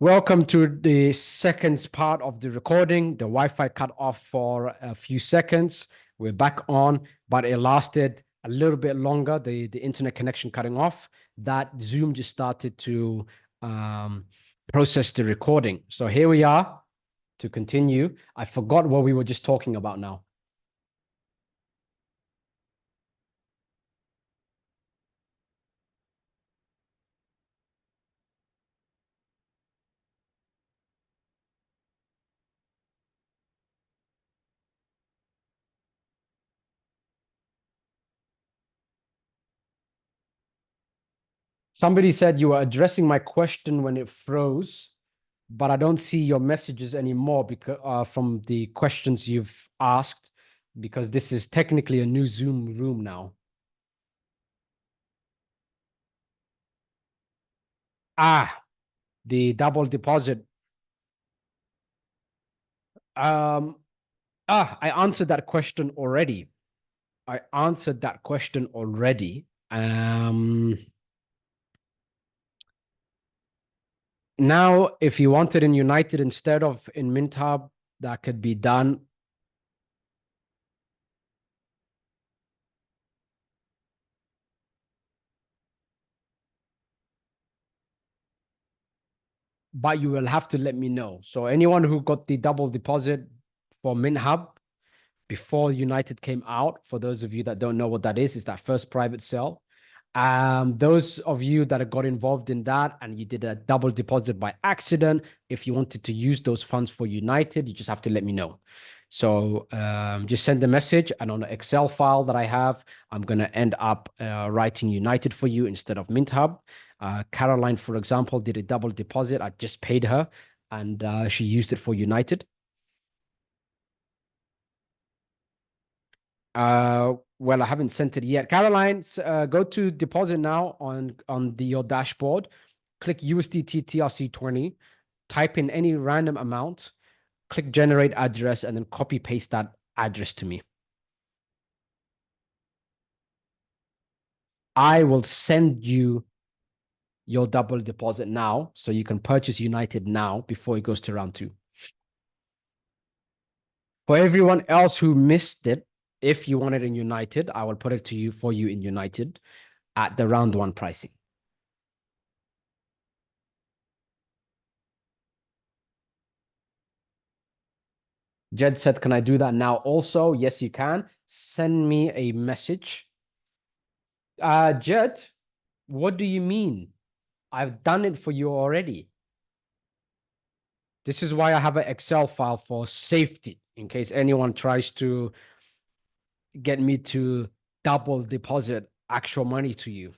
Welcome to the second part of the recording. The Wi-Fi cut off for a few seconds. We're back on, but it lasted a little bit longer, the internet connection cutting off. That Zoom just started to process the recording. So here we are to continue. I forgot what we were just talking about now. Somebody said you were addressing my question when it froze, but I don't see your messages anymore because from the questions you've asked, because this is technically a new Zoom room now. The double deposit. Um, I answered that question already. I answered that question already. Now, if you want it in United instead of in MintHub, that could be done. But you will have to let me know. So anyone who got the double deposit for MintHub before United came out, for those of you that don't know what that is that first private sale. Those of you that have got involved in that and you did a double deposit by accident, if you wanted to use those funds for United, you just have to let me know. So just send a message, and on the Excel file that I have, I'm going to end up writing United for you instead of MintHub. Caroline, for example, did a double deposit. I just paid her, and she used it for United. Well, I haven't sent it yet. Caroline, go to deposit now on your dashboard. Click USDT TRC20. Type in any random amount. Click generate address, and then copy paste that address to me. I will send you your double deposit now, so you can purchase United now before it goes to round 2. For everyone else who missed it, if you want it in United, I will put it to you for you in United at the round 1 pricing. Jed said, can I do that now also? Yes, you can. Send me a message. Jed, what do you mean? I've done it for you already. This is why I have an Excel file for safety, in case anyone tries to get me to double deposit actual money to you.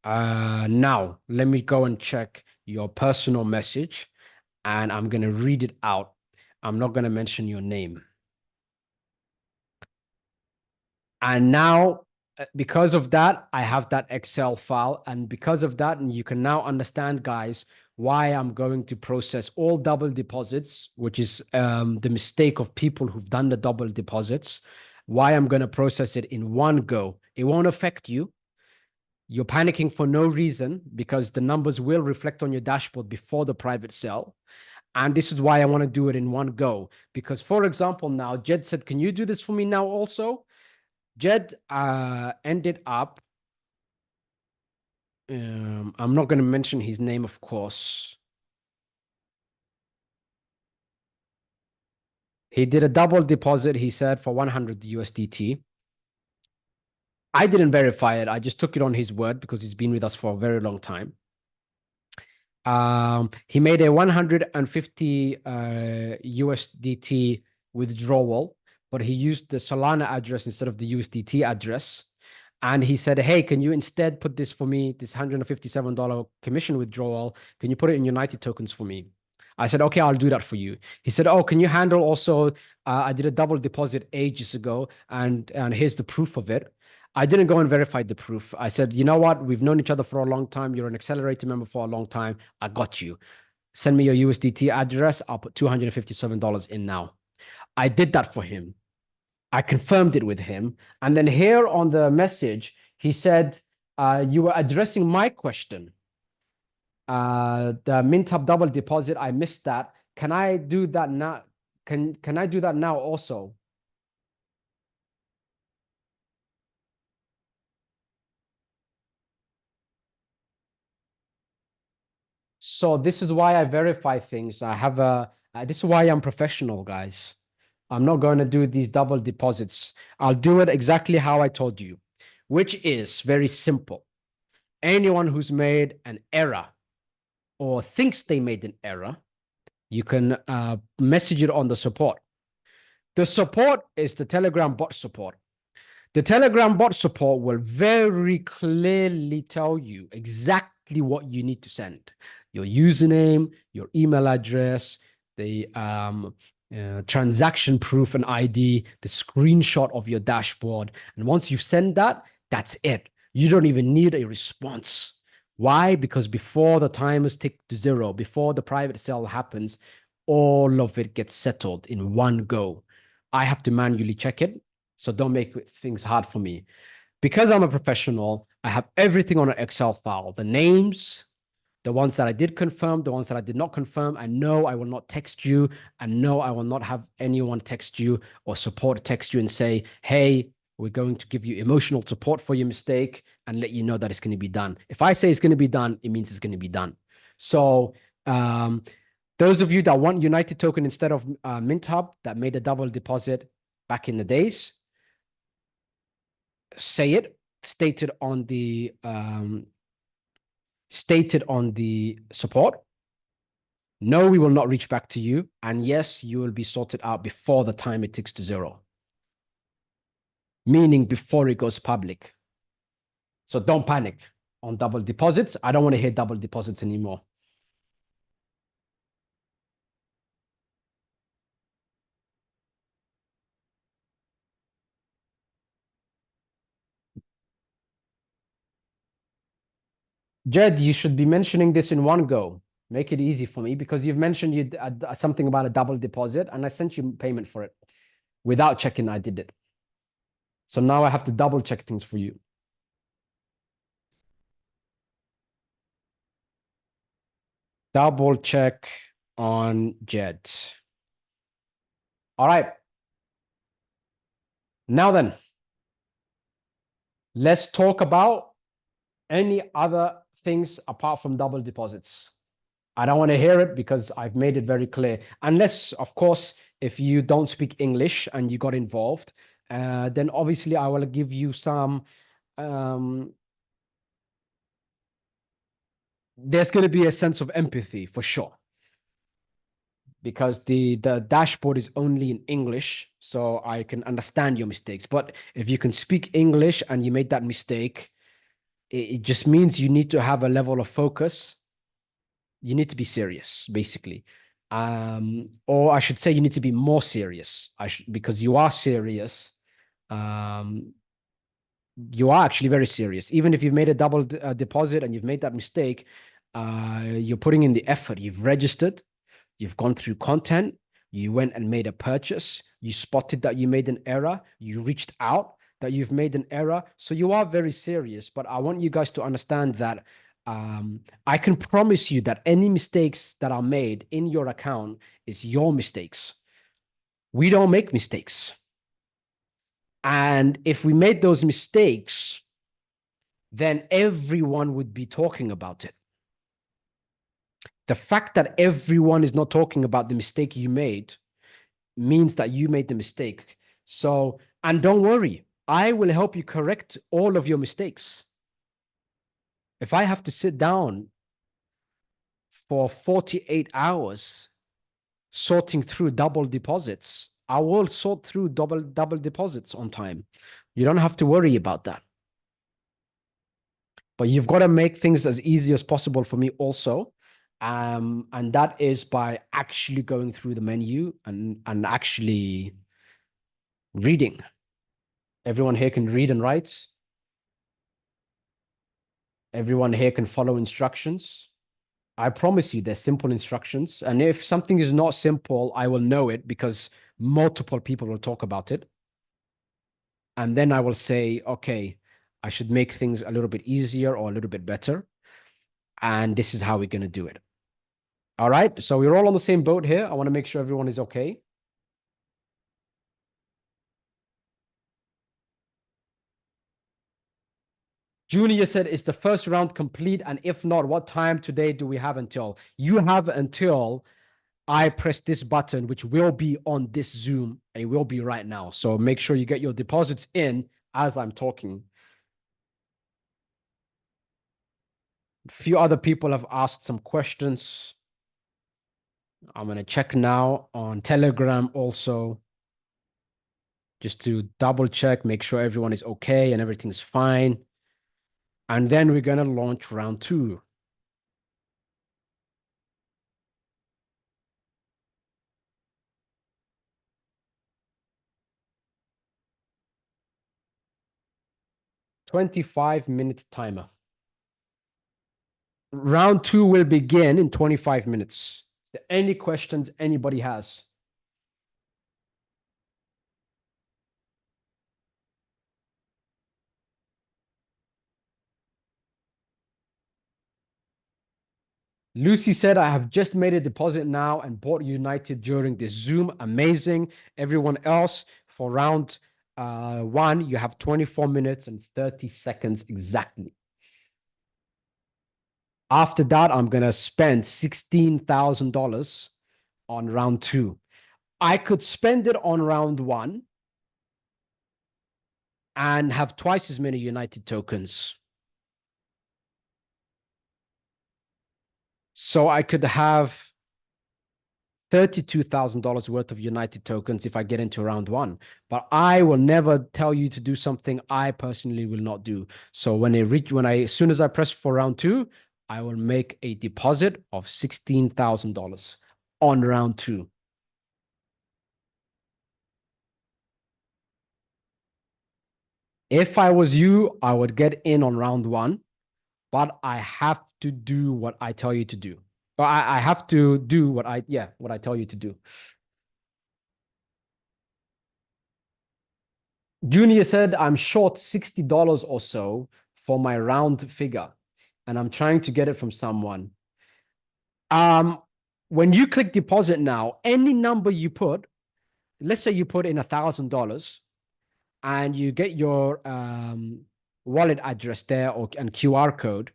Now, let me go and check your personal message, and I'm going to read it out. I'm not going to mention your name. And now, because of that, I have that Excel file. And because of that, and you can now understand, guys, why I'm going to process all double deposits, which is the mistake of people who've done the double deposits, why I'm going to process it in one go. It won't affect you. You're panicking for no reason because the numbers will reflect on your dashboard before the private sale. And this is why I want to do it in one go. Because, for example, now, Jed said, can you do this for me now also? Jed ended up, I'm not going to mention his name, of course. He did a double deposit, he said, for 100 USDT. I didn't verify it. I just took it on his word because he's been with us for a very long time. He made a 150 USDT withdrawal, but he used the Solana address instead of the USDT address. And he said, hey, can you instead put this for me, this $157 commission withdrawal? Can you put it in United tokens for me? I said, okay, I'll do that for you. He said, oh, can you handle also, I did a double deposit ages ago, and here's the proof of it. I didn't go and verify the proof. I said, you know what? We've known each other for a long time. You're an accelerator member for a long time. I got you. Send me your USDT address. I'll put $257 in now. I did that for him. I confirmed it with him. And then here on the message, he said, you were addressing my question. The MintHub double deposit, I missed that. Can I do that now? Can I do that now also? So this is why I verify things. I have this is why I'm professional, guys. I'm not going to do these double deposits. I'll do it exactly how I told you, which is very simple. Anyone who's made an error or thinks they made an error, you can message it on the support. The support is the Telegram bot support. The Telegram bot support will very clearly tell you exactly what you need to send. Your username, your email address, the transaction proof and ID, the screenshot of your dashboard. And once you send that, that's it. You don't even need a response. Why? Because before the timers tick to zero, before the private sale happens, all of it gets settled in one go. I have to manually check it. So don't make things hard for me. Because I'm a professional, I have everything on an Excel file. The names, the ones that I did confirm, the ones that I did not confirm. I know I will not text you. And no, I will not have anyone text you or support text you and say, hey, we're going to give you emotional support for your mistake and let you know that it's going to be done. If I say it's going to be done, it means it's going to be done. So those of you that want United Token instead of MintHub that made a double deposit back in the days, say it, stated on the support. No, we will not reach back to you. And yes, you will be sorted out before the time it ticks to zero, meaning before it goes public. So don't panic on double deposits. I don't want to hear double deposits anymore. Jed, you should be mentioning this in one go. Make it easy for me because you've mentioned something about a double deposit and I sent you payment for it. Without checking, I did it. So now I have to double check things for you. Double check on Jed. All right. Now then, let's talk about any other things apart from double deposits. I don't want to hear it because I've made it very clear. Unless, of course, if you don't speak English and you got involved, then obviously I will give you some. There's going to be a sense of empathy for sure because the dashboard is only in English, so I can understand your mistakes. But if you can speak English and you made that mistake, it just means you need to have a level of focus. You need to be serious, basically. Or I should say you need to be more serious. Because you are serious. You are actually very serious. Even if you've made a double deposit and you've made that mistake, you're putting in the effort. You've registered, you've gone through content, you went and made a purchase, you spotted that you made an error, you reached out that you've made an error. So you are very serious. But I want you guys to understand that I can promise you that any mistakes that are made in your account is your mistakes. We don't make mistakes. And if we made those mistakes, then everyone would be talking about it. The fact that everyone is not talking about the mistake you made means that you made the mistake. So, and don't worry, I will help you correct all of your mistakes. If I have to sit down for 48 hours sorting through double deposits, I will sort through double deposits on time. You don't have to worry about that. But you've got to make things as easy as possible for me also. And that is by actually going through the menu and actually reading. Everyone here can read and write. Everyone here can follow instructions. I promise you, they're simple instructions. And if something is not simple, I will know it because multiple people will talk about it. And then I will say, okay, I should make things a little bit easier or a little bit better. And this is how we're going to do it. All right. So we're all on the same boat here. I want to make sure everyone is okay. Junior said, is the first round complete? And if not, what time today do we have until? You have until I press this button, which will be on this Zoom, and it will be right now. So make sure you get your deposits in as I'm talking. A few other people have asked some questions. I'm going to check now on Telegram also, just to double check, make sure everyone is okay and everything's fine. And then we're going to launch round 2. "25-minute timer. Round 2 will begin in 25 minutes. Is there any questions anybody has? Lucy said, I have just made a deposit now and bought United during this Zoom. Amazing. Everyone else, for round 1, you have 24 minutes and 30 seconds exactly. After that, I'm going to spend $16,000 on round 2. I could spend it on round 1 and have twice as many United tokens. So I could have $32,000 worth of United tokens if I get into round 1. But I will never tell you to do something I personally will not do. So as soon as I press for round 2, I will make a deposit of $16,000 on round 2. If I was you, I would get in on round 1, but I have to do what I tell you to do. But I have to do what I tell you to do. Junior said, I'm short $60 or so for my round figure, and I'm trying to get it from someone. When you click deposit now, any number you put, let's say you put in $1,000 and you get your wallet address there and QR code.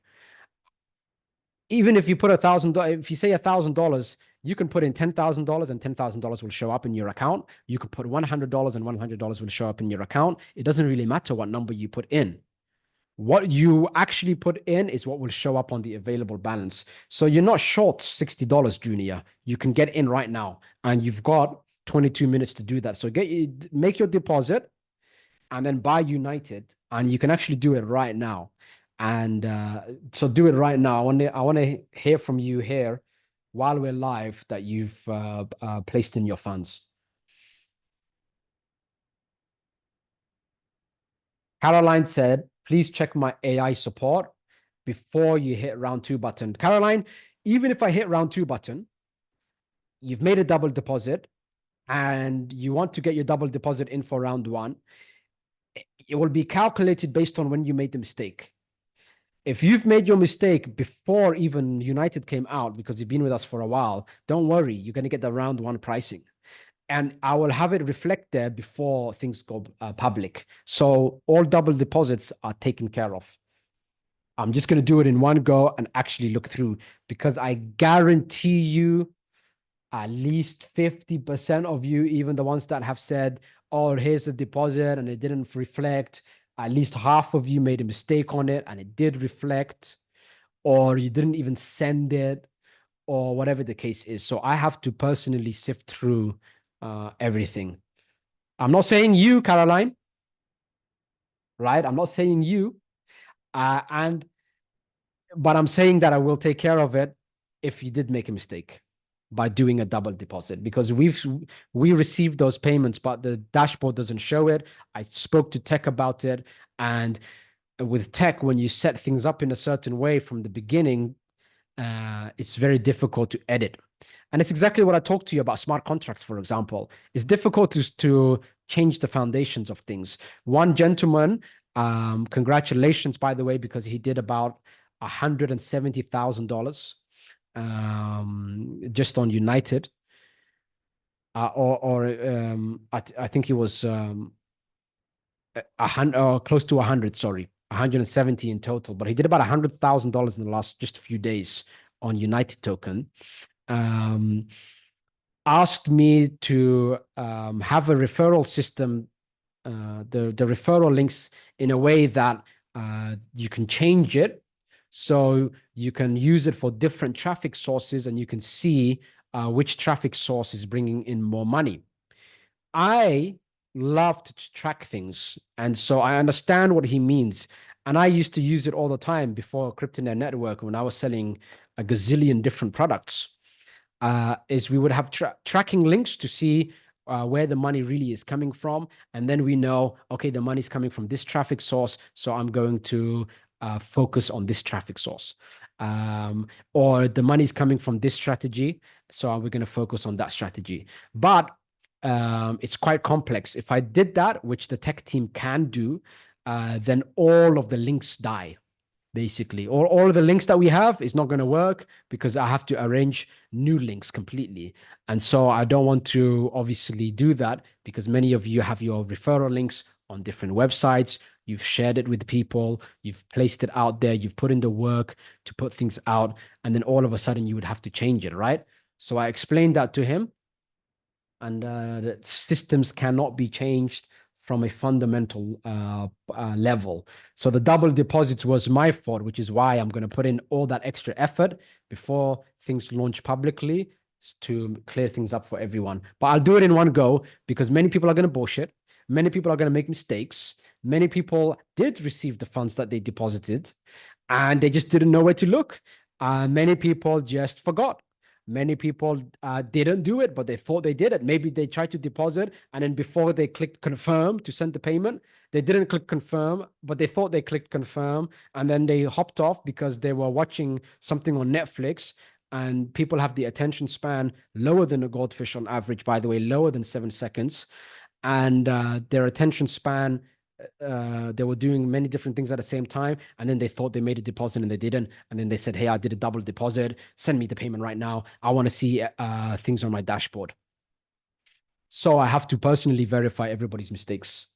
Even if you put $1,000, if you say $1,000, you can put in $10,000 and $10,000 will show up in your account. You can put $100 and $100 will show up in your account. It doesn't really matter what number you put in. What you actually put in is what will show up on the available balance. So you're not short $60, Junior. You can get in right now, and you've got 22 minutes to do that. So make your deposit and then buy United, and you can actually do it right now. And so do it right now. I want to hear from you here while we're live that you've placed in your funds. Caroline said, please check my AI support before you hit round 2 button. Caroline, even if I hit round 2 button, you've made a double deposit and you want to get your double deposit in for round 1, it will be calculated based on when you made the mistake. If you've made your mistake before even United came out, because you've been with us for a while, don't worry, you're going to get the round 1 pricing. And I will have it reflect there before things go public. So all double deposits are taken care of. I'm just going to do it in one go and actually look through, because I guarantee you at least 50% of you, even the ones that have said, oh, here's the deposit and it didn't reflect, at least half of you made a mistake on it and it did reflect, or you didn't even send it, or whatever the case is. So I have to personally sift through everything. I'm not saying you, Caroline, right? I'm not saying you. But I'm saying that I will take care of it if you did make a mistake by doing a double deposit, because we received those payments, but the dashboard doesn't show it. I spoke to tech about it, and with tech, when you set things up in a certain way from the beginning, it's very difficult to edit. And it's exactly what I talked to you about smart contracts, for example. It's difficult to change the foundations of things. One gentleman, congratulations, by the way, because he did about $170,000 just on United, I think it was a hundred, close to 100, sorry, 170 in total. But he did about $100,000 in the last just a few days on United token. Um, Asked me to have a referral system, the referral links in a way that you can change it so you can use it for different traffic sources and you can see which traffic source is bringing in more money. I love to track things, and so I understand what he means. And I used to use it all the time before CryptoNet Network when I was selling a gazillion different products. Is we would have tracking links to see where the money really is coming from, and then we know, okay, the money's coming from this traffic source, so I'm going to focus on this traffic source. Or the money's coming from this strategy, so we're going to focus on that strategy. But it's quite complex. If I did that, which the tech team can do, then all of the links die. Basically, all of the links that we have is not going to work because I have to arrange new links completely. And so I don't want to obviously do that because many of you have your referral links on different websites. You've shared it with people, you've placed it out there, you've put in the work to put things out, and then all of a sudden you would have to change it, right? So I explained that to him, and that systems cannot be changed from a fundamental level. So the double deposits was my fault, which is why I'm going to put in all that extra effort before things launch publicly to clear things up for everyone. But I'll do it in one go because many people are going to bullshit. Many people are going to make mistakes. Many people did receive the funds that they deposited and they just didn't know where to look. Many people just forgot. Many people didn't do it, but they thought they did it. Maybe they tried to deposit, and then before they clicked confirm to send the payment, they didn't click confirm, but they thought they clicked confirm, and then they hopped off because they were watching something on Netflix. And people have the attention span lower than a goldfish on average, by the way, lower than 7 seconds. And their attention span, they were doing many different things at the same time, and then they thought they made a deposit and they didn't, and then they said, hey, I did a double deposit, send me the payment right now, I want to see things on my dashboard. So I have to personally verify everybody's mistakes.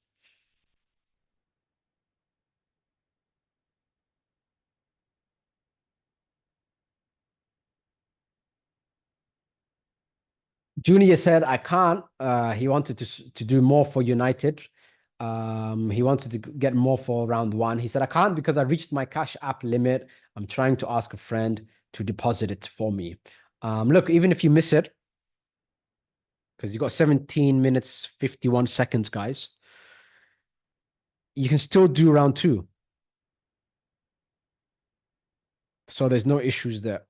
Junior said I can't. He wanted to do more for United. He wanted to get more for round one. He said I can't because I reached my Cash App limit. I'm trying to ask a friend to deposit it for me. Look, even if you miss it, because you got 17 minutes 51 seconds, guys, you can still do round two. So there's no issues there.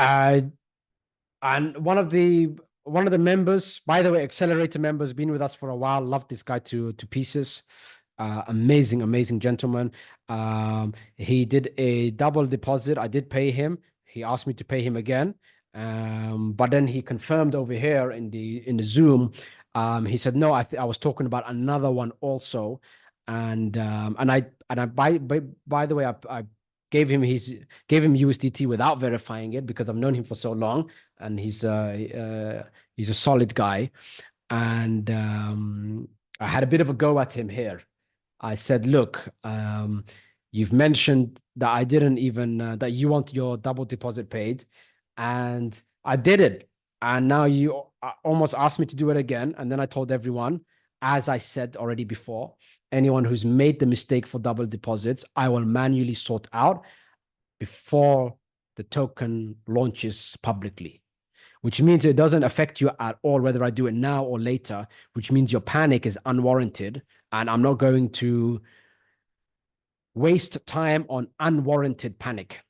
Uh, And one of the members, by the way, Accelerator members, been with us for a while. Love this guy to pieces. Amazing, amazing gentleman. He did a double deposit. I did pay him. He asked me to pay him again. But then he confirmed over here in the Zoom. He said, no, I was talking about another one also. And I by the way, I gave him USDT without verifying it because I've known him for so long, and he's a solid guy. And I had a bit of a go at him here. I said, "Look, you've mentioned that I didn't even that you want your double deposit paid, and I did it, and now you almost asked me to do it again." And then I told everyone, as I said already before, anyone who's made the mistake for double deposits, I will manually sort out before the token launches publicly, which means it doesn't affect you at all whether I do it now or later, which means your panic is unwarranted. And I'm not going to waste time on unwarranted panic.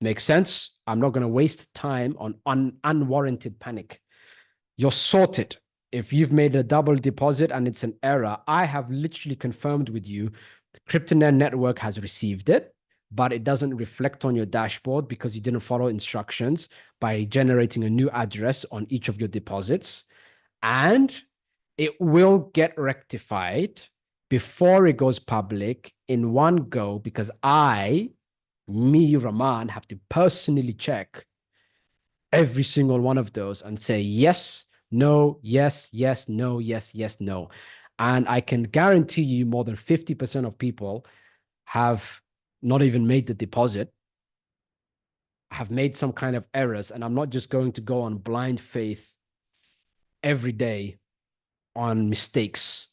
Makes sense? I'm not going to waste time on unwarranted panic. You're sorted. If you've made a double deposit and it's an error, I have literally confirmed with you the CryptoNet network has received it, but it doesn't reflect on your dashboard because you didn't follow instructions by generating a new address on each of your deposits. And it will get rectified before it goes public in one go because me, Rahman, have to personally check every single one of those and say yes, no, yes, yes, no, yes, yes, no. And I can guarantee you more than 50% of people have not even made the deposit, have made some kind of errors. And I'm not just going to go on blind faith every day on mistakes.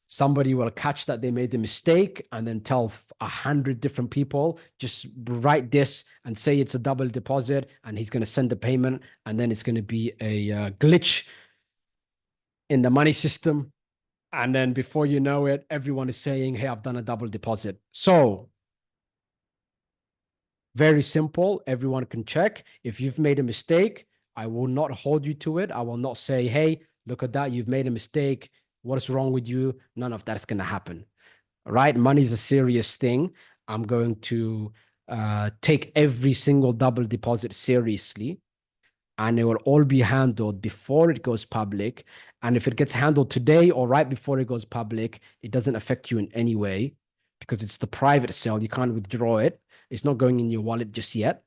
Somebody will catch that they made the mistake and then tell 100 different people, just write this and say it's a double deposit, and he's going to send the payment, and then it's going to be a glitch in the money system. And then before you know it, everyone is saying, hey, I've done a double deposit. So very simple. Everyone can check. If you've made a mistake, I will not hold you to it. I will not say, hey, look at that. You've made a mistake. What is wrong with you? None of that's going to happen. Right? Money is a serious thing. I'm going to take every single double deposit seriously, and it will all be handled before it goes public. And if it gets handled today or right before it goes public, it doesn't affect you in any way because it's the private sale. You can't withdraw it. It's not going in your wallet just yet.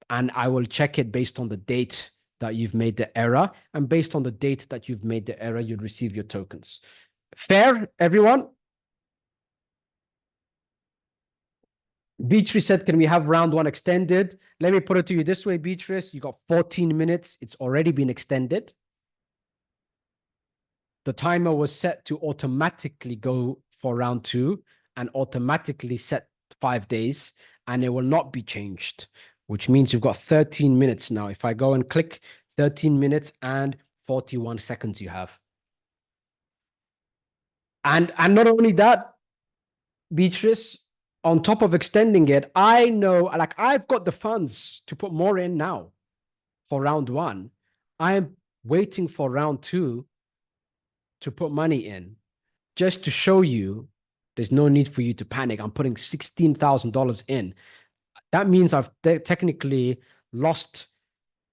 And I will check it based on the date that you've made the error. And based on the date that you've made the error, you'll receive your tokens. Fair, everyone? Beatrice said, can we have round one extended? Let me put it to you this way, Beatrice. You got 14 minutes. It's already been extended. The timer was set to automatically go for round two and automatically set 5 days, and it will not be changed, which means you've got 13 minutes now. If I go and click 13 minutes and 41 seconds you have. And not only that, Beatrice, on top of extending it, I know, like, I've got the funds to put more in now for round one. I'm waiting for round two to put money in just to show you there's no need for you to panic. I'm putting $16,000 in. That means I've technically lost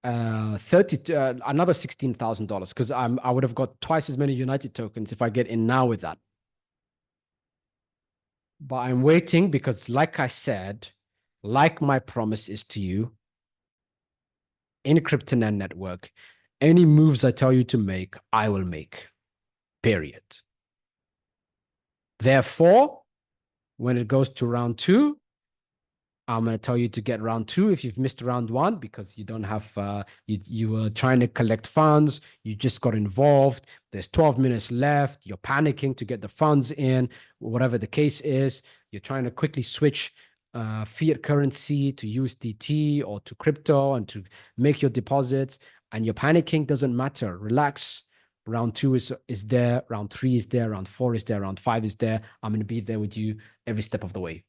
another $16,000 because I would have got twice as many United tokens if I get in now with that. But I'm waiting because, like I said, like my promise is to you, in CryptoNet network, any moves I tell you to make, I will make, period. Therefore, when it goes to round two, I'm going to tell you to get round two if you've missed round one because you don't have, you were trying to collect funds. You just got involved. There's 12 minutes left. You're panicking to get the funds in, whatever the case is. You're trying to quickly switch fiat currency to USDT or to crypto and to make your deposits. And you're panicking, doesn't matter. Relax. Round two is there. Round three is there. Round four is there. Round five is there. I'm going to be there with you every step of the way.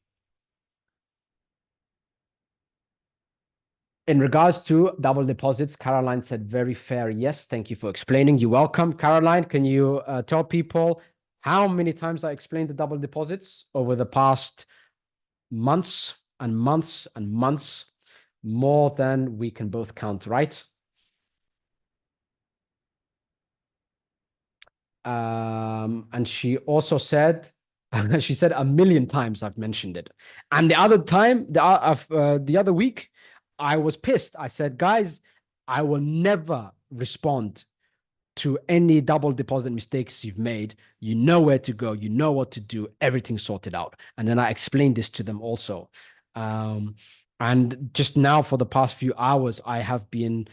In regards to double deposits, Caroline said very fair. Yes, thank you for explaining. You're welcome. Caroline, can you tell people how many times I explained the double deposits over the past months and months and months? More than we can both count, right? And she also said, she said 1,000,000 times I've mentioned it. And the other time, the other week, I was pissed. I said, guys, I will never respond to any double deposit mistakes you've made. You know where to go. You know what to do. Everything's sorted out. And then I explained this to them also. And just now for the past few hours, I have been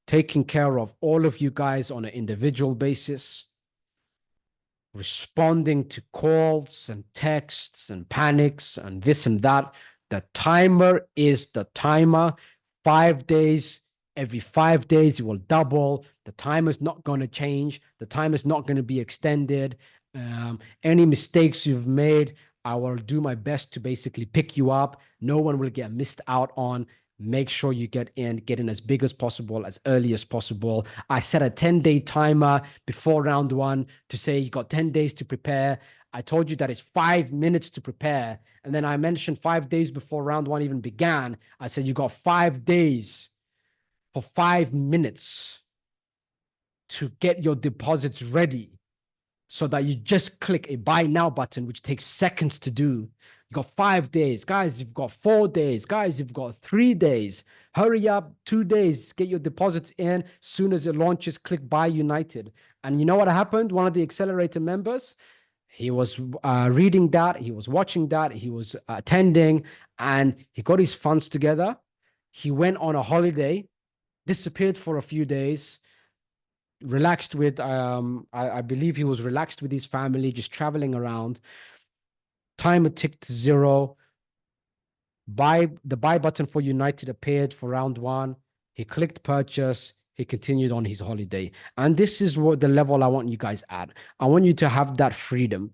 taking care of all of you guys on an individual basis, responding to calls and texts and panics and this and that. The timer is the timer. 5 days, every 5 days, it will double. The time is not going to change. The time is not going to be extended. Any mistakes you've made, I will do my best to basically pick you up. No one will get missed out on. Make sure you get in as big as possible, as early as possible. I set a 10-day timer before round one to say you got 10 days to prepare. I told you that it's 5 minutes to prepare. And then I mentioned 5 days before round one even began. I said you got 5 days for 5 minutes to get your deposits ready so that you just click a buy now button, which takes seconds to do. You got 5 days. Guys, you've got 4 days. Guys, you've got 3 days. Hurry up, 2 days. Get your deposits in. Soon as it launches, click buy United. And you know what happened? One of the accelerator members, he was reading that. He was watching that. He was attending, and he got his funds together. He went on a holiday, disappeared for a few days, relaxed with I believe he was relaxed with his family, just traveling around. Timer ticked to 0. The buy button for United appeared for round one. He clicked purchase. He continued on his holiday. And this is what the level I want you guys at. I want you to have that freedom.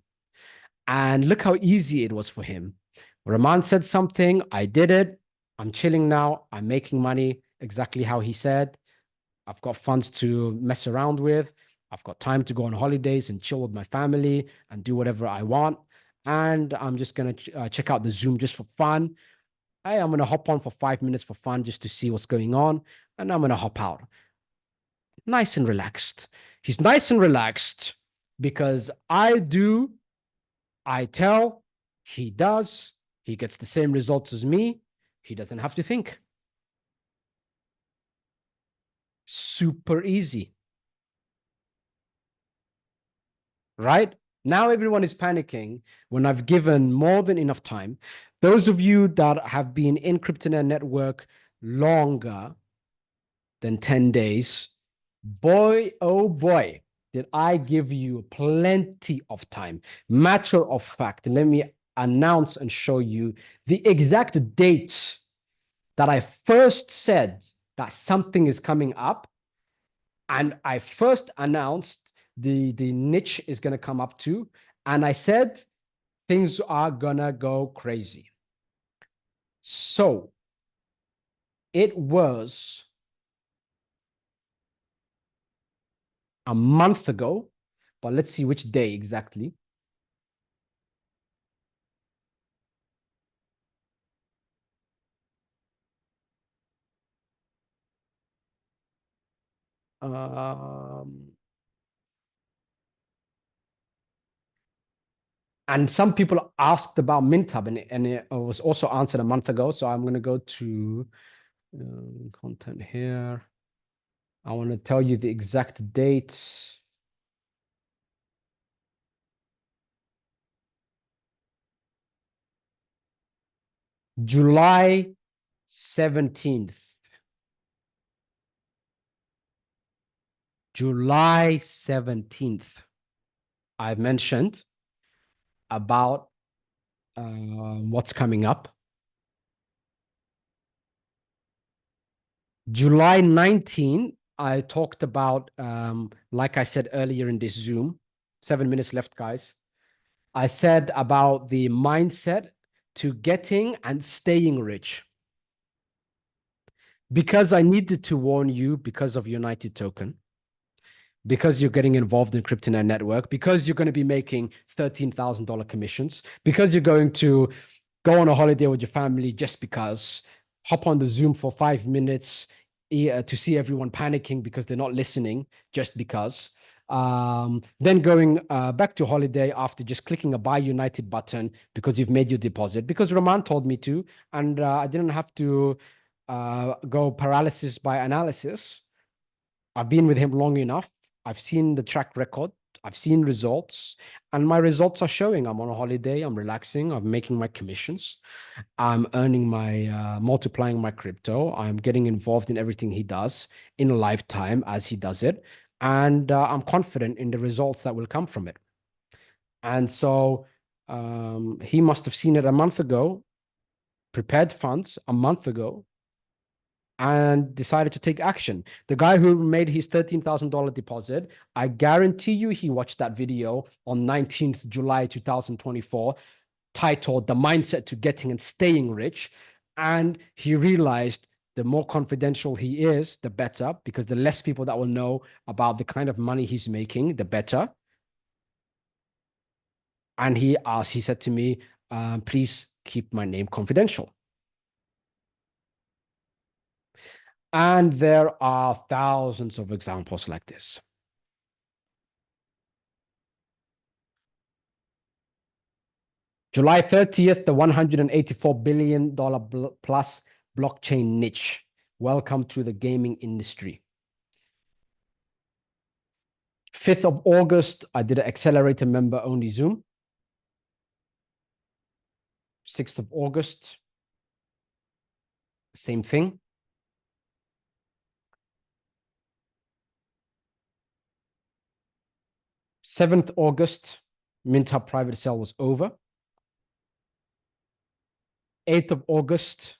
And look how easy it was for him. Rahman said something, I did it. I'm chilling now. I'm making money exactly how he said. I've got funds to mess around with. I've got time to go on holidays and chill with my family and do whatever I want. And I'm just going to check out the Zoom just for fun. Hey, I'm going to hop on for 5 minutes for fun just to see what's going on. And I'm going to hop out. Nice and relaxed. He's nice and relaxed because I do, I tell, he does. He gets the same results as me. He doesn't have to think. Super easy. Right? Now everyone is panicking when I've given more than enough time. Those of you that have been in CryptoNet network longer than 10 days, boy, oh boy, did I give you plenty of time. Matter of fact, let me announce and show you the exact date that I first said that something is coming up. And I first announced the niche is going to come up too. And I said, things are going to go crazy. So it was a month ago, but let's see which day exactly. And some people asked about MintHub, and it was also answered a month ago. So I'm going to go to content here. I want to tell you the exact date. July 17th. July 17th. I mentioned about what's coming up. July 19th, I talked about, like I said earlier in this Zoom, 7 minutes left, guys. I said about the mindset to getting and staying rich. Because I needed to warn you because of United Token, because you're getting involved in CryptoNet network, because you're going to be making $13,000 commissions, because you're going to go on a holiday with your family just because, hop on the Zoom for 5 minutes to see everyone panicking because they're not listening just because. Then going back to holiday after just clicking a buy United button because you've made your deposit, because Rahman told me to, and I didn't have to go paralysis by analysis. I've been with him long enough. I've seen the track record. I've seen results, and my results are showing. I'm on a holiday. I'm relaxing. I'm making my commissions. I'm earning my, multiplying my crypto. I'm getting involved in everything he does in a lifetime as he does it. And I'm confident in the results that will come from it. And so he must have seen it a month ago, prepared funds a month ago, and decided to take action. The guy who made his $13,000 deposit, I guarantee you he watched that video on 19th July 2024. titled The Mindset to Getting and Staying Rich. And he realized the more confidential he is, the better, because the less people that will know about the kind of money he's making, the better. And he said to me, please keep my name confidential. And there are thousands of examples like this. July 30th, the $184 billion plus blockchain niche. Welcome to the gaming industry. 5th of August, I did an accelerator member only Zoom. 6th of August, same thing. 7th August, MintHub private sale was over. 8th of August,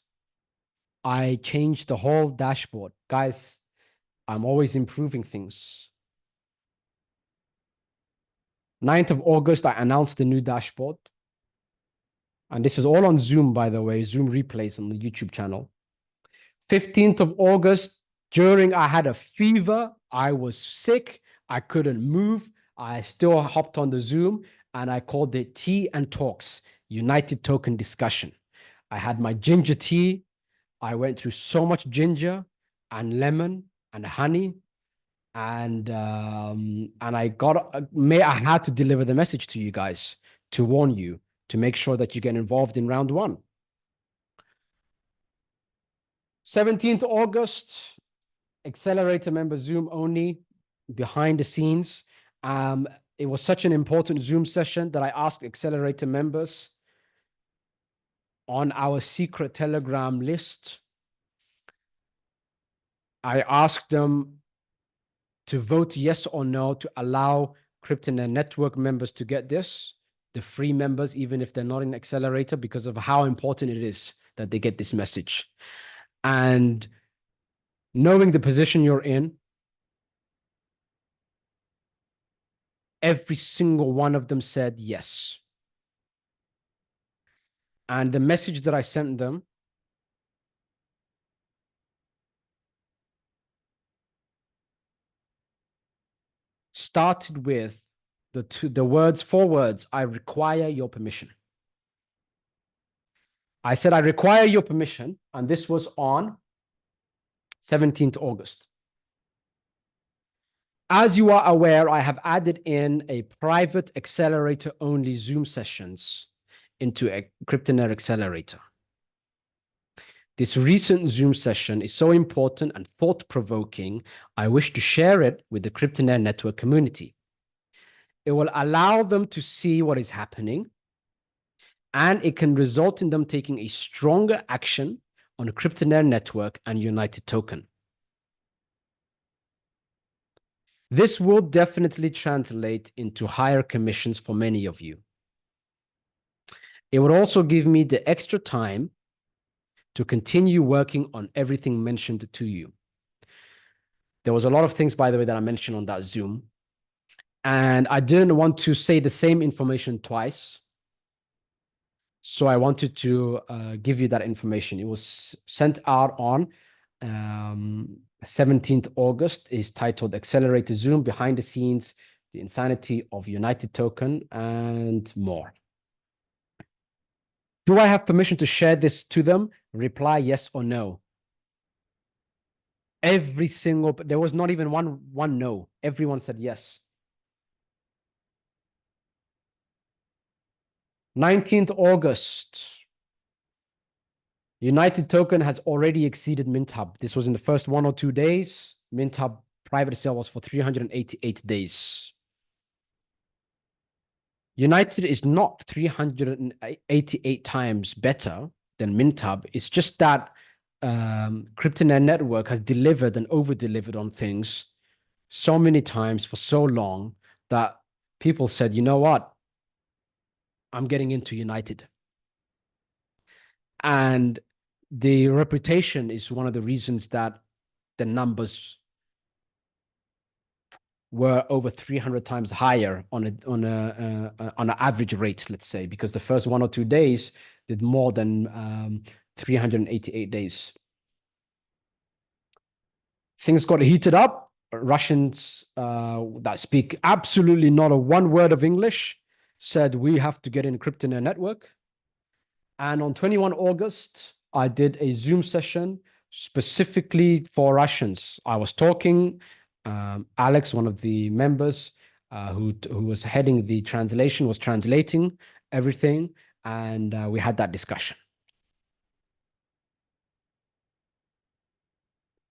I changed the whole dashboard. Guys, I'm always improving things. 9th of August, I announced the new dashboard. And this is all on Zoom, by the way, Zoom replays on the YouTube channel. 15th of August, I had a fever. I was sick. I couldn't move. I still hopped on the Zoom and I called it Tea and Talks, United Token Discussion. I had my ginger tea. I went through so much ginger and lemon and honey. And I had to deliver the message to you guys to warn you, to make sure that you get involved in round one. 17th August, accelerator member Zoom only, behind the scenes. It was such an important Zoom session that I asked accelerator members on our secret Telegram list. I asked them to vote yes or no to allow CryptoNet network members to get this, the free members, even if they're not in accelerator, because of how important it is that they get this message. And knowing the position you're in, every single one of them said yes. And the message that I sent them started with the four words, I require your permission. I said, I require your permission. And this was on 17th August. As you are aware, I have added in a private accelerator only Zoom sessions into a CryptoNet accelerator. This recent Zoom session is so important and thought-provoking, I wish to share it with the CryptoNet network community. It will allow them to see what is happening, and it can result in them taking a stronger action on the CryptoNet network and United Token. This will definitely translate into higher commissions for many of you. It would also give me the extra time to continue working on everything mentioned to you. There was a lot of things, by the way, that I mentioned on that Zoom. And I didn't want to say the same information twice. So I wanted to give you that information. It was sent out on 17th August, is titled Accelerator Zoom, Behind the Scenes, the Insanity of United Token, and more. Do I have permission to share this to them? Reply yes or no. Every single, there was not even one no. Everyone said yes. 19th August. United Token has already exceeded MintHub. This was in the first 1 or 2 days. MintHub private sale was for 388 days. United is not 388 times better than MintHub. It's just that CryptoNet network has delivered and over-delivered on things so many times for so long that people said, you know what? I'm getting into United. And the reputation is one of the reasons that the numbers were over 300 times higher on an average rate, let's say, because the first 1 or 2 days did more than 388 days. Things got heated up. Russians that speak absolutely not a one word of English said we have to get encrypted in a network. And on 21 August, I did a Zoom session specifically for Russians. I was talking, Alex, one of the members who was heading the translation, was translating everything, and we had that discussion.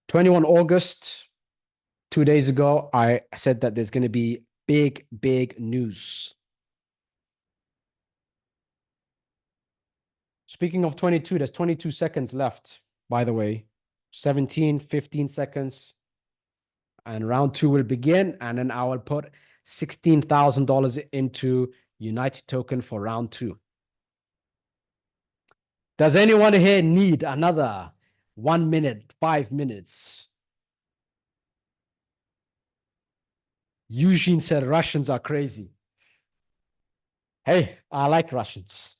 21 August, 2 days ago, I said that there's going to be big, big news. Speaking of 22, there's 22 seconds left, by the way. 17, 15 seconds. And round two will begin. And then I will put $16,000 into United Token for round two. Does anyone here need another 1 minute, 5 minutes? Eugene said Russians are crazy. Hey, I like Russians.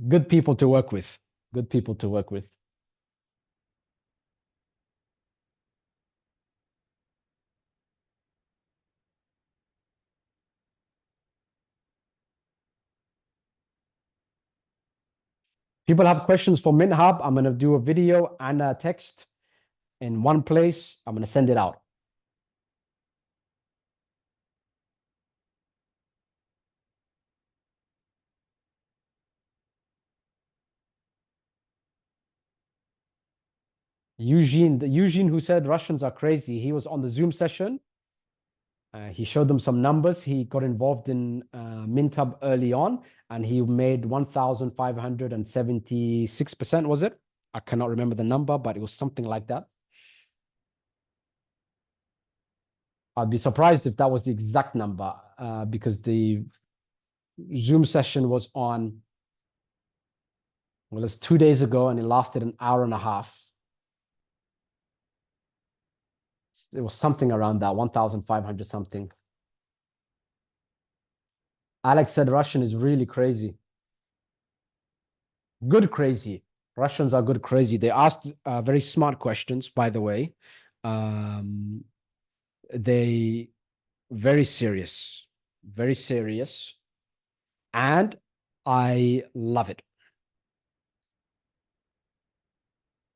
Good people to work with. Good people to work with. People have questions for Mint Hub. I'm going to do a video and a text in one place. I'm going to send it out. Eugene who said Russians are crazy, he was on the Zoom session. He showed them some numbers. He got involved in Mintab early on, and he made 1,576%, was it? I cannot remember the number, but it was something like that. I'd be surprised if that was the exact number because the Zoom session was on, well, it's 2 days ago and it lasted an hour and a half. It was something around that, 1,500 something. Alex said Russian is really crazy. Good crazy. Russians are good crazy. They asked very smart questions, by the way. They very serious, very serious, and I love it.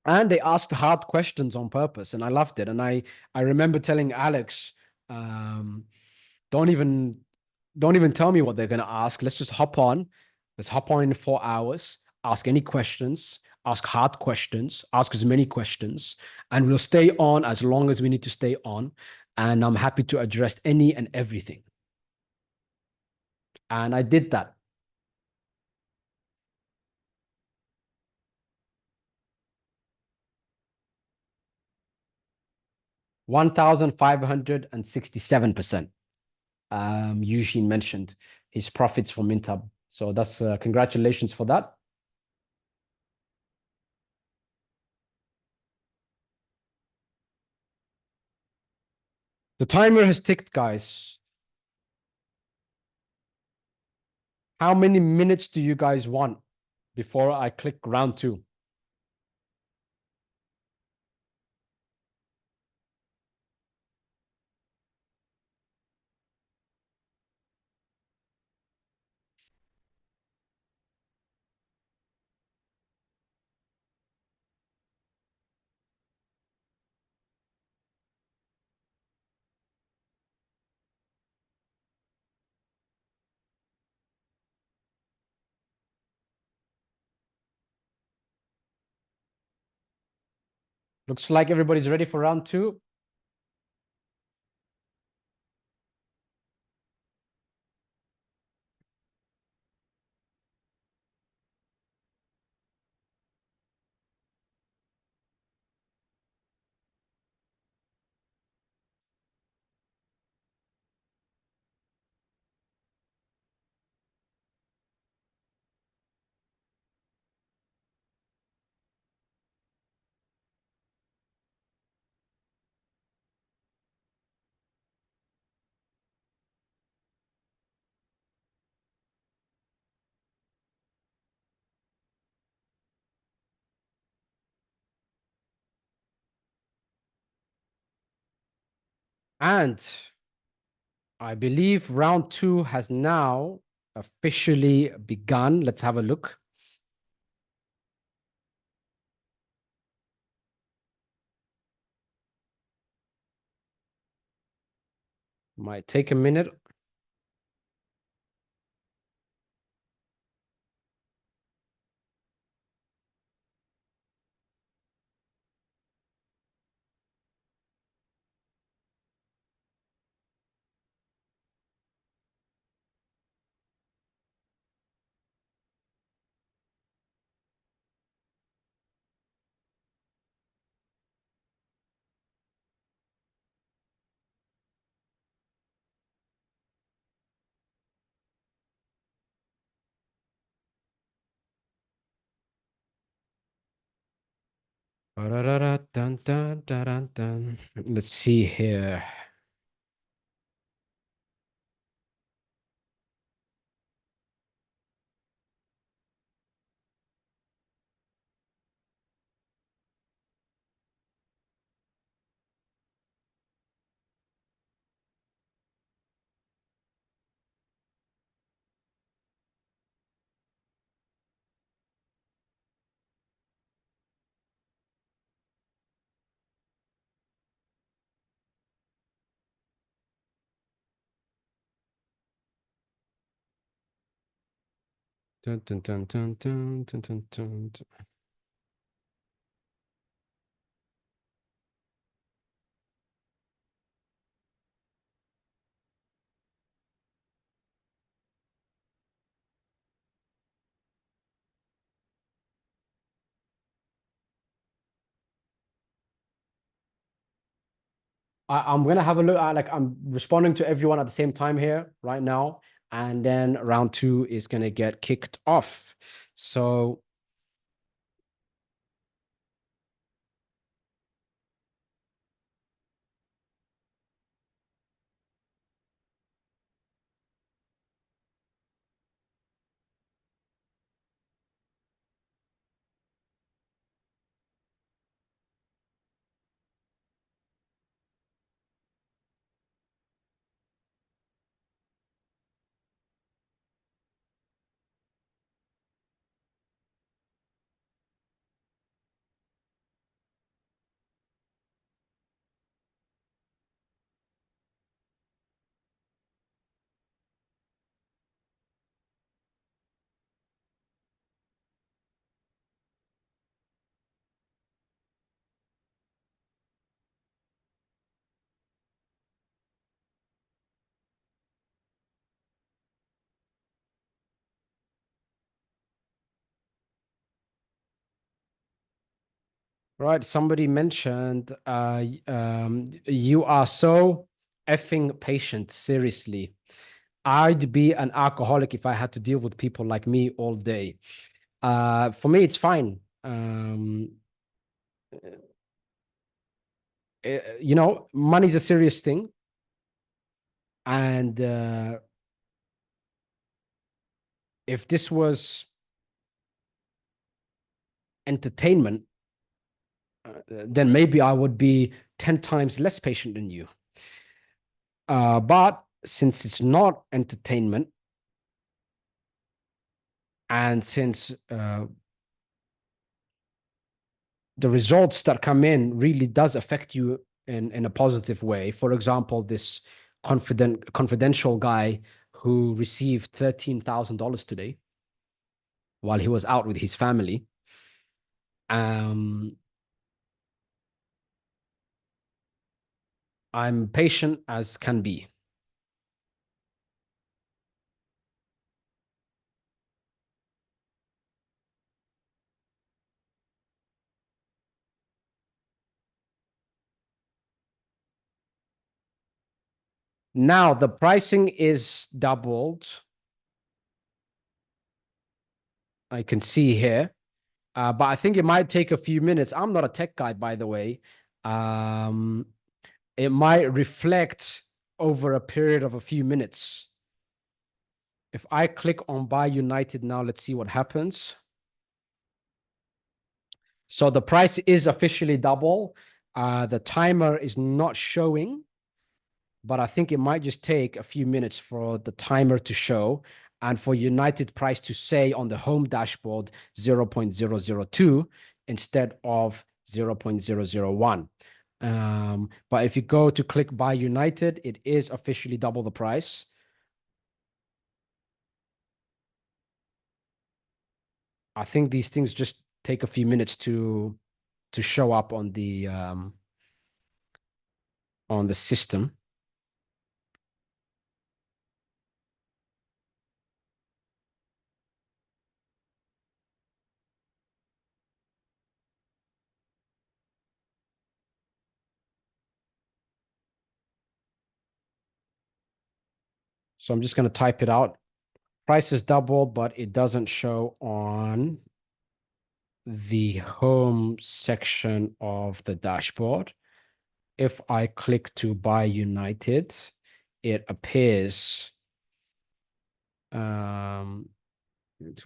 And they asked hard questions on purpose, and I loved it. And I remember telling Alex, um, don't even tell me what they're gonna ask. Let's just hop on. Let's hop on in 4 hours. Ask any questions. Ask hard questions. Ask as many questions, and we'll stay on as long as we need to stay on. And I'm happy to address any and everything. And I did that. $1,567%. Eugene mentioned his profits from Mintab. So that's congratulations for that. The timer has ticked, guys. How many minutes do you guys want before I click round two? Looks like everybody's ready for round two. And I believe round two has now officially begun. Let's have a look. Might take a minute. Dun, dun, dun, dun, dun. Let's see here. Dun, dun, dun, dun, dun, dun, dun, dun. I'm gonna have a look at, like, I'm responding to everyone at the same time here right now, and then round two is gonna get kicked off. So right, somebody mentioned you are so effing patient, seriously. I'd be an alcoholic if I had to deal with people like me all day. For me, it's fine. Money's a serious thing, and if this was entertainment, then maybe I would be 10 times less patient than you. But since it's not entertainment, and since the results that come in really does affect you in a positive way. For example, this confidential guy who received $13,000 today while he was out with his family. Um, I'm patient as can be. Now the pricing is doubled. I can see here. But I think it might take a few minutes. I'm not a tech guy, by the way. Um, it might reflect over a period of a few minutes. If I click on buy United now, let's see what happens. So the price is officially double. The timer is not showing. but I think it might just take a few minutes for the timer to show and for United price to say on the home dashboard 0.002 instead of 0.001. But if you go to click buy United, it is officially double the price. I think these things just take a few minutes to show up on the system. So I'm just going to type it out. Price is doubled, but it doesn't show on the home section of the dashboard. If I click to buy United, it appears to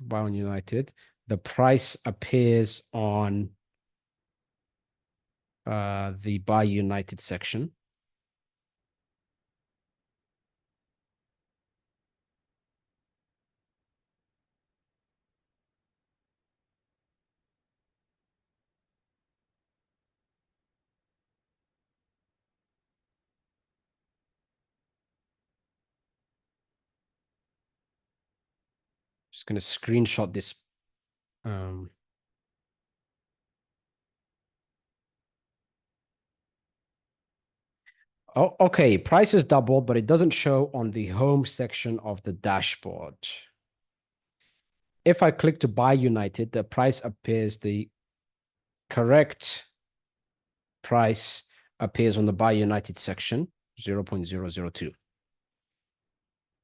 buy on United. The price appears on the buy United section. Just going to screenshot this. Oh, okay. Price is doubled, but it doesn't show on the home section of the dashboard. If I click to buy United, the price appears, the correct price appears on the buy United section, 0.002.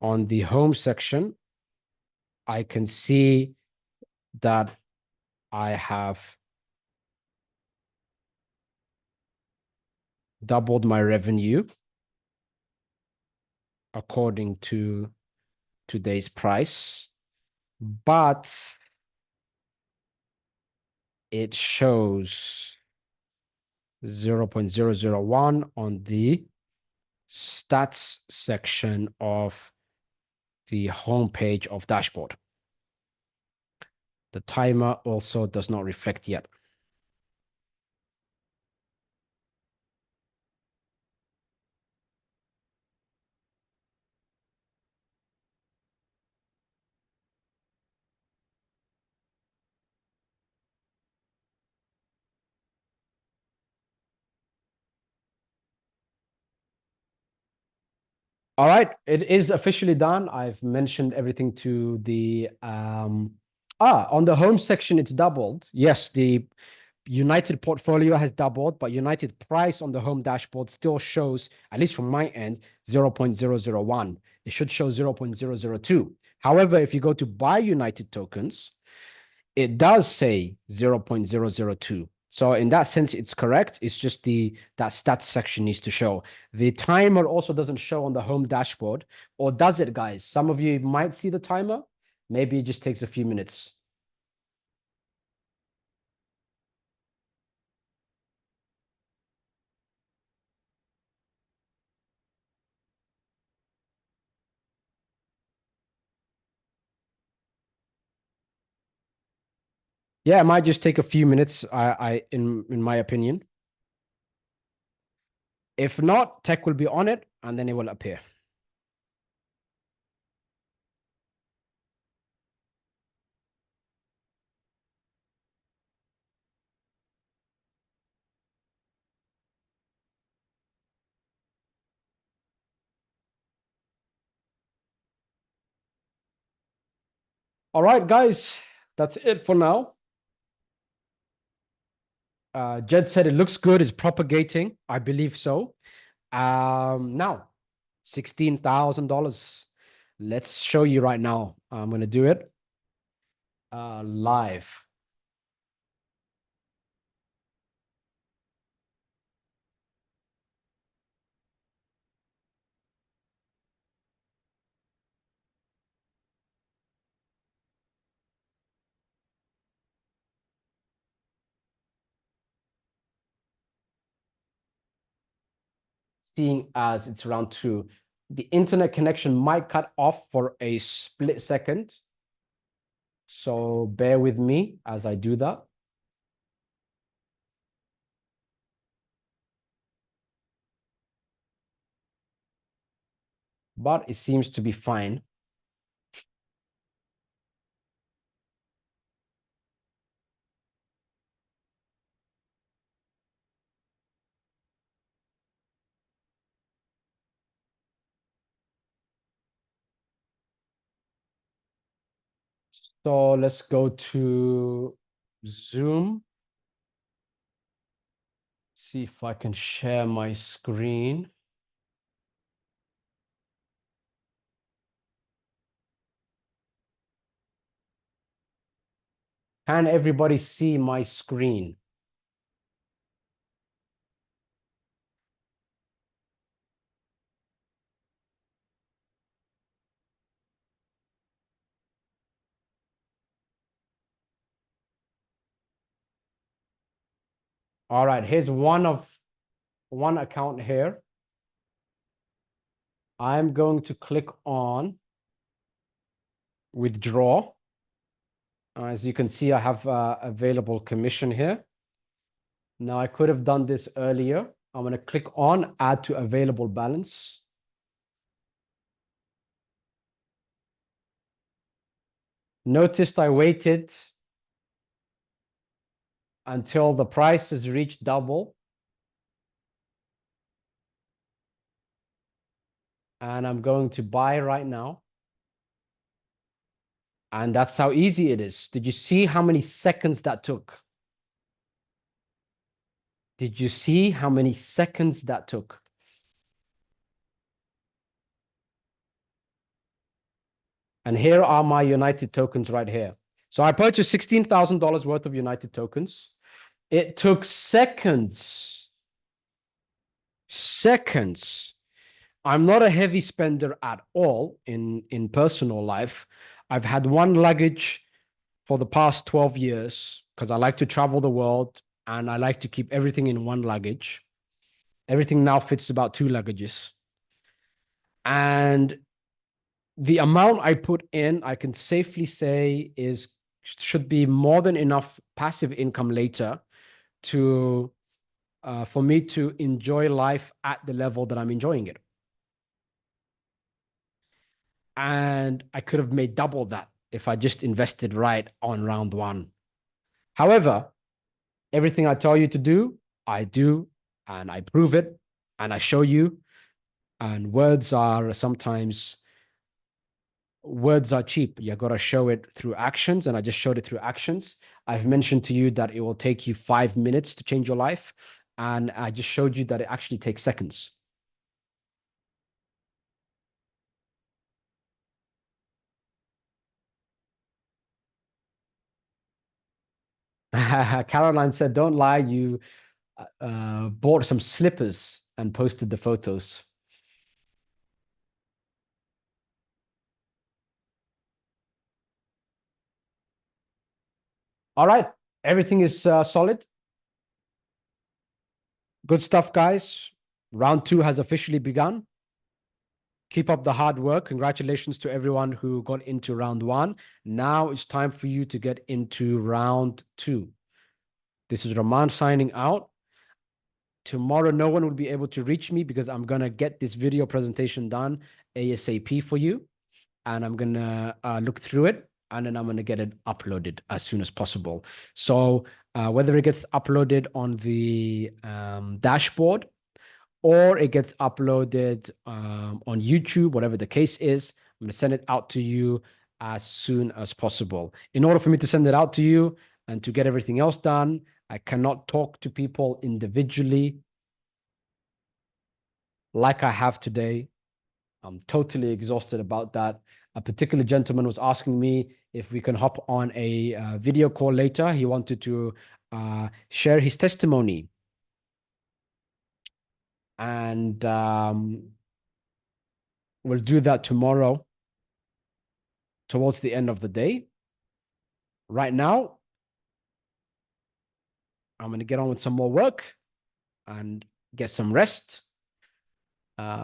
On the home section, I can see that I have doubled my revenue according to today's price, but it shows 0.001 on the stats section of the homepage of dashboard. The timer also does not reflect yet. All right, it is officially done. I've mentioned everything to the on the home section, it's doubled. Yes, the United portfolio has doubled, but United price on the home dashboard still shows, at least from my end, 0.001. It should show 0.002. However, if you go to buy United tokens, it does say 0.002. So in that sense, it's correct. It's just that stats section needs to show. The timer also doesn't show on the home dashboard, or does it, guys? Some of you might see the timer. Maybe it just takes a few minutes. Yeah, it might just take a few minutes, in my opinion. If not, tech will be on it and then it will appear. All right, guys, that's it for now. Jed said it looks good, it's propagating. I believe so. Now, $16,000. Let's show you right now. I'm going to do it live. seeing as it's round two. The internet connection might cut off for a split second. So bear with me as I do that. But it seems to be fine. So let's go to Zoom. See if I can share my screen. Can everybody see my screen? All right, here's one account here. I'm going to click on withdraw. As you can see, I have available commission here. Now I could have done this earlier. I'm going to click on add to available balance. Noticed I waited until the price has reached double. And I'm going to buy right now. And that's how easy it is. Did you see how many seconds that took? Did you see how many seconds that took? And here are my United tokens right here. So I purchased $16,000 worth of United tokens. It took seconds. Seconds. I'm not a heavy spender at all in personal life. I've had one luggage for the past 12 years because I like to travel the world and I like to keep everything in one luggage. Everything now fits about two luggages. And the amount I put in, I can safely say should be more than enough passive income later to for me to enjoy life at the level that I'm enjoying it. And I could have made double that if I just invested right on round one. However, everything I tell you to do, I do, and I prove it, and I show you. And words are cheap. You got to show it through actions, and I just showed it through actions. I've mentioned to you that it will take you 5 minutes to change your life, and I just showed you that it actually takes seconds. Caroline said, "Don't lie, you bought some slippers and posted the photos." All right, everything is solid. Good stuff, guys. Round two has officially begun. Keep up the hard work. Congratulations to everyone who got into round one. Now it's time for you to get into round two. This is Rahman signing out. Tomorrow, no one will be able to reach me because I'm going to get this video presentation done ASAP for you. And I'm going to look through it and then I'm going to get it uploaded as soon as possible. So whether it gets uploaded on the dashboard or it gets uploaded on YouTube, whatever the case is, I'm going to send it out to you as soon as possible. In order for me to send it out to you and to get everything else done, I cannot talk to people individually like I have today. I'm totally exhausted about that. A particular gentleman was asking me if we can hop on a video call later. He wanted to share his testimony. And we'll do that tomorrow towards the end of the day. Right now, I'm going to get on with some more work and get some rest.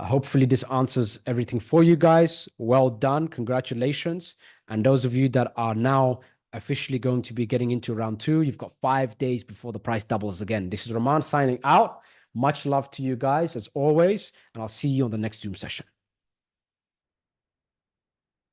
Hopefully this answers everything for you guys. Well done. Congratulations. And those of you that are now officially going to be getting into round 2, you've got 5 days before the price doubles again. This is Rahman signing out. Much love to you guys as always, and I'll see you on the next Zoom session.